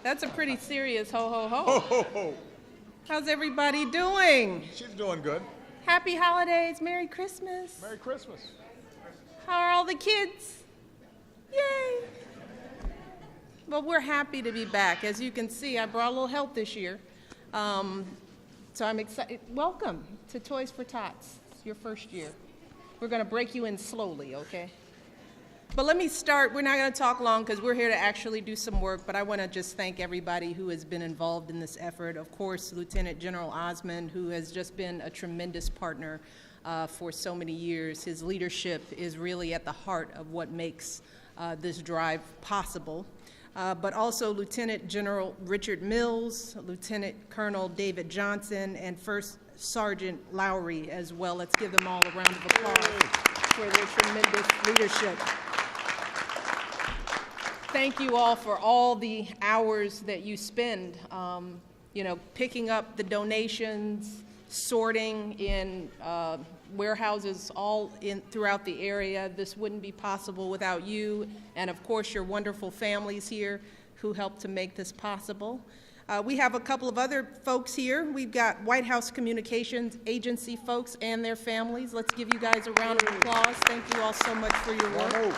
That's a pretty serious ho, ho, ho. Ho, ho, ho. How's everybody doing? She's doing good. Happy holidays. Merry Christmas. Merry Christmas. How are all the kids? Yay. Well, we're happy to be back. As you can see, I brought a little help this year. So I'm excited. Welcome to Toys for Tots. It's your first year. We're going to break you in slowly, okay? But let me start. We're not going to talk long because we're here to actually do some work, but I want to just thank everybody who has been involved in this effort. Of course, Lieutenant General Osmond, who has just been a tremendous partner for so many years. His leadership is really at the heart of what makes this drive possible. But also Lieutenant General Richard Mills, Lieutenant Colonel David Johnson, and First Sergeant Lowry as well. Let's give them all a round of applause for their tremendous leadership. Thank you all for all the hours that you spend, picking up the donations, sorting in warehouses all throughout the area. This wouldn't be possible without you and, of course, your wonderful families here who helped to make this possible. We have a couple of other folks here. We've got White House Communications Agency folks and their families. Let's give you guys a round of applause. Thank you all so much for your work.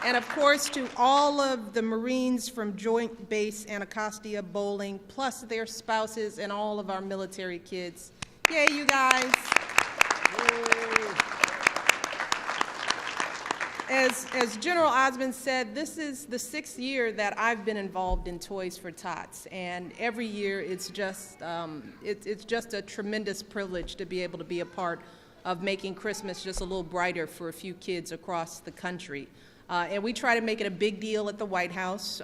And of course, to all of the Marines from Joint Base Anacostia-Bolling, plus their spouses and all of our military kids. Yay, you guys. As General Osmond said, this is the 6th year that I've been involved in Toys for Tots, and every year it's just a tremendous privilege to be able to be a part of making Christmas just a little brighter for a few kids across the country. And we try to make it a big deal at the White House.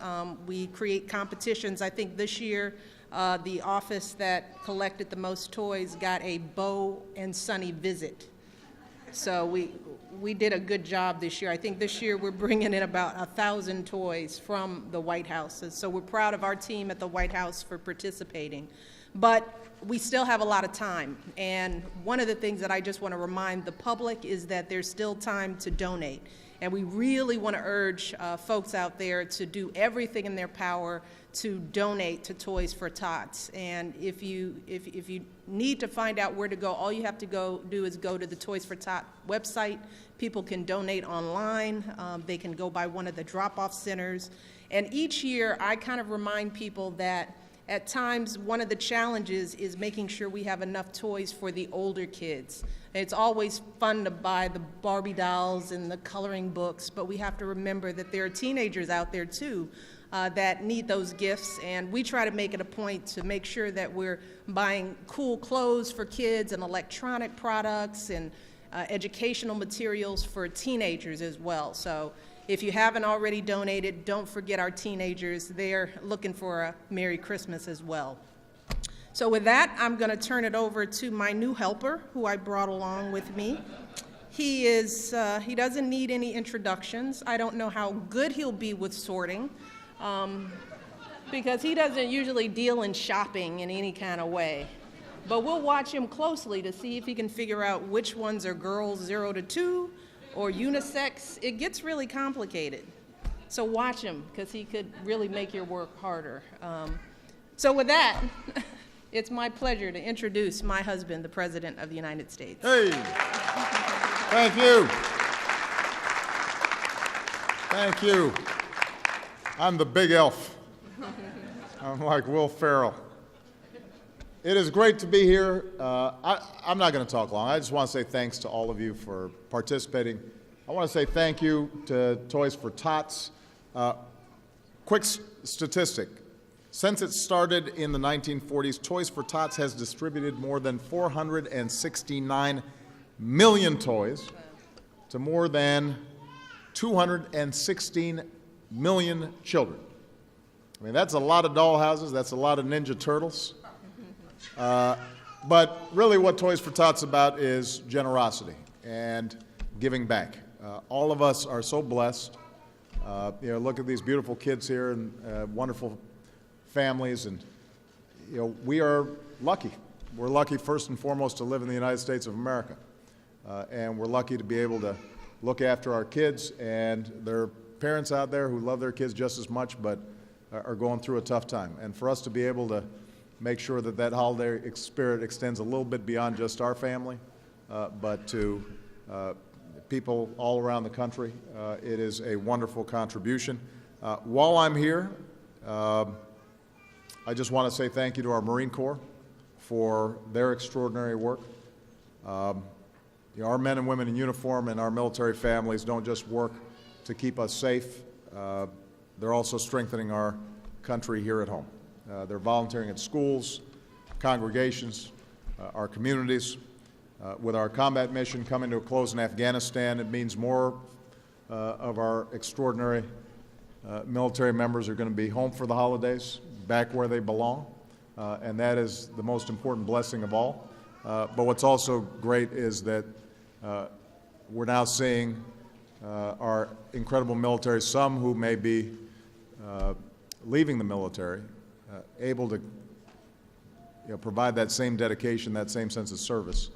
We create competitions. I think this year the office that collected the most toys got a Bo and Sonny visit. So we did a good job this year. I think this year we're bringing in about 1,000 toys from the White House. And so we're proud of our team at the White House for participating. But we still have a lot of time. And one of the things that I just want to remind the public is that there's still time to donate. And we really want to urge folks out there to do everything in their power to donate to Toys for Tots. And if you need to find out where to go, all you have to do is go to the Toys for Tots website. People can donate online. They can go by one of the drop-off centers. And each year, I kind of remind people that at times, one of the challenges is making sure we have enough toys for the older kids. It's always fun to buy the Barbie dolls and the coloring books, but we have to remember that there are teenagers out there too that need those gifts, and we try to make it a point to make sure that we're buying cool clothes for kids and electronic products and educational materials for teenagers as well. So if you haven't already donated, don't forget our teenagers. They're looking for a Merry Christmas as well. So with that, I'm going to turn it over to my new helper, who I brought along with me. He doesn't need any introductions. I don't know how good he'll be with sorting, because he doesn't usually deal in shopping in any kind of way. But we'll watch him closely to see if he can figure out which ones are girls 0 to 2, or unisex. It gets really complicated. So watch him, because he could really make your work harder. So with that, it's my pleasure to introduce my husband, the President of the United States. Hey, thank you. Thank you. I'm the big elf. I'm like Will Ferrell. It is great to be here. I'm not going to talk long. I just want to say thanks to all of you for participating. I want to say thank you to Toys for Tots. Quick statistic. Since it started in the 1940s, Toys for Tots has distributed more than 469 million toys to more than 216 million children. I mean, that's a lot of dollhouses. That's a lot of Ninja Turtles. But really what Toys for Tots is about is generosity and giving back. All of us are so blessed. Look at these beautiful kids here and wonderful families, and we are lucky. We're lucky first and foremost to live in the United States of America, and we're lucky to be able to look after our kids and their parents out there who love their kids just as much but are going through a tough time. And for us to be able to make sure that that holiday spirit extends a little bit beyond just our family, but to people all around the country, it is a wonderful contribution. While I'm here, I just want to say thank you to our Marine Corps for their extraordinary work. Our men and women in uniform and our military families don't just work to keep us safe, they're also strengthening our country here at home. They're volunteering at schools, congregations, our communities. With our combat mission coming to a close in Afghanistan, it means more of our extraordinary military members are going to be home for the holidays, back where they belong, and that is the most important blessing of all. But what's also great is that we're now seeing our incredible military, some who may be leaving the military, able to provide that same dedication, that same sense of service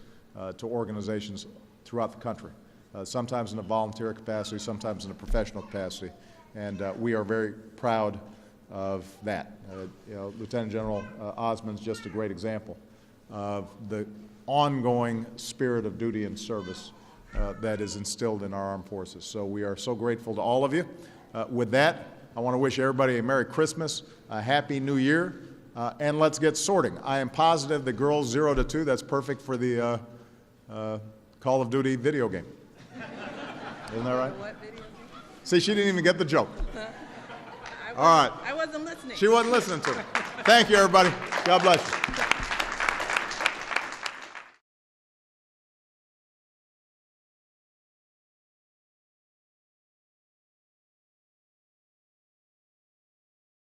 to organizations throughout the country, sometimes in a volunteer capacity, sometimes in a professional capacity, and we are very proud of that. Lieutenant General Osmond's just a great example of the ongoing spirit of duty and service that is instilled in our armed forces. So we are so grateful to all of you. With that, I want to wish everybody a Merry Christmas, a Happy New Year, and let's get sorting. I am positive the girls 0 to 2, that's perfect for the Call of Duty video game. Isn't that right? What video game? See, she didn't even get the joke. All right. I wasn't listening. She wasn't listening to me. Thank you, everybody. God bless you.